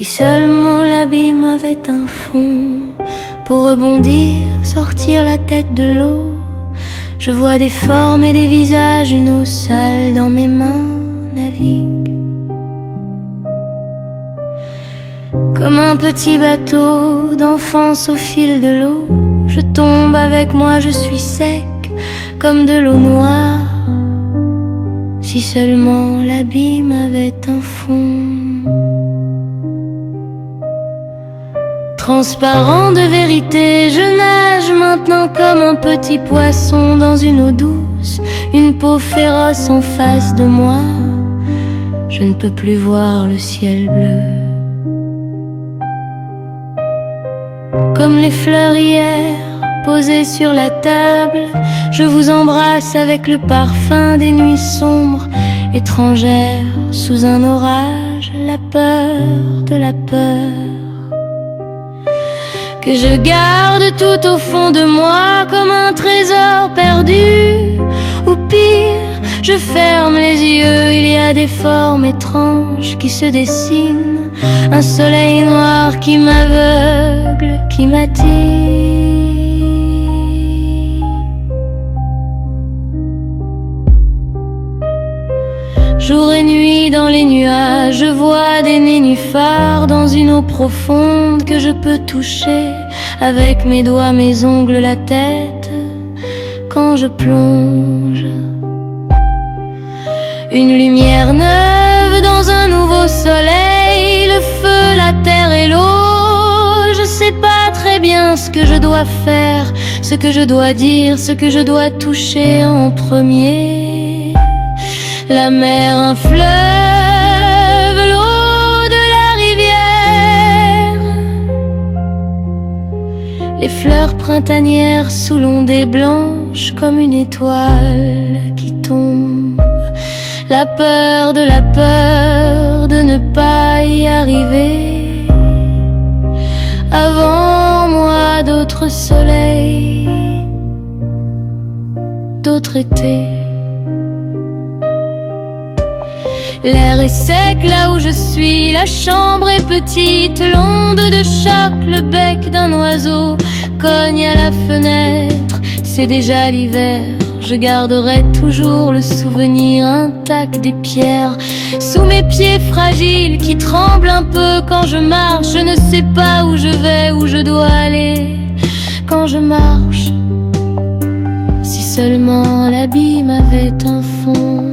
Si seulement l'abîme avait un fond pour rebondir, sortir la tête de l'eau. Je vois des formes et des visages, une eau sale dans mes mains navigue. Comme un petit bateau d'enfance au fil de l'eau, je tombe avec moi, je suis sec comme de l'eau noire. Si seulement l'abîme avait un fond transparent de vérité, je nage maintenant comme un petit poisson dans une eau douce, une peau féroce en face de moi. Je ne peux plus voir le ciel bleu. Comme les fleurs hier, posées sur la table, je vous embrasse avec le parfum des nuits sombres, étrangères sous un orage, la peur de la peur que je garde tout au fond de moi comme un trésor perdu. Ou pire, je ferme les yeux, il y a des formes étranges qui se dessinent, un soleil noir qui m'aveugle, qui m'attire. Jour et nuit dans les nuages, je vois des nénuphars dans une eau profonde que je peux toucher avec mes doigts, mes ongles, la tête quand je plonge. Une lumière neuve dans un nouveau soleil, le feu, la terre et l'eau. Je sais pas très bien ce que je dois faire, ce que je dois dire, ce que je dois toucher en premier. La mer, un fleuve, l'eau de la rivière, les fleurs printanières sous l'ondée blanche comme une étoile qui tombe. La peur de ne pas y arriver. Avant moi d'autres soleils, d'autres étés. L'air est sec là où je suis, la chambre est petite, l'onde de choc, le bec d'un oiseau cogne à la fenêtre. C'est déjà l'hiver, je garderai toujours le souvenir intact des pierres sous mes pieds fragiles qui tremblent un peu quand je marche. Je ne sais pas où je vais, où je dois aller quand je marche. Si seulement l'abîme avait un fond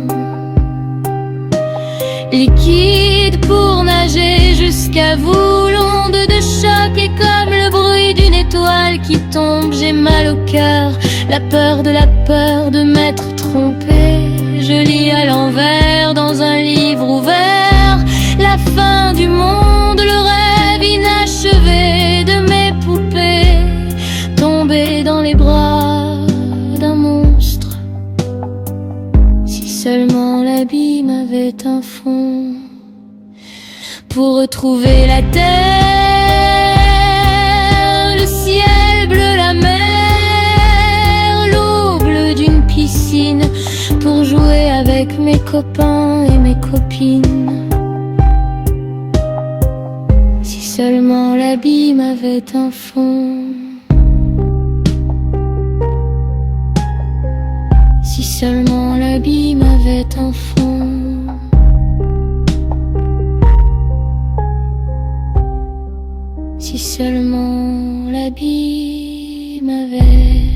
liquide pour nager jusqu'à vous, l'onde de choc est comme le bruit d'une étoile qui tombe. J'ai mal au cœur, la peur de m'être trompé. Je lis à l'envers dans un livre ouvert la fin du monde, le rêve inachevé de mes poupées tombées dans les bras d'un monstre. Si seulement l'abîme avait un fond pour retrouver la terre, le ciel bleu, la mer, l'eau bleue d'une piscine, pour jouer avec mes copains et mes copines. Si seulement l'abîme avait un fond, si seulement l'abîme avait un fond, si seulement l'abîme avait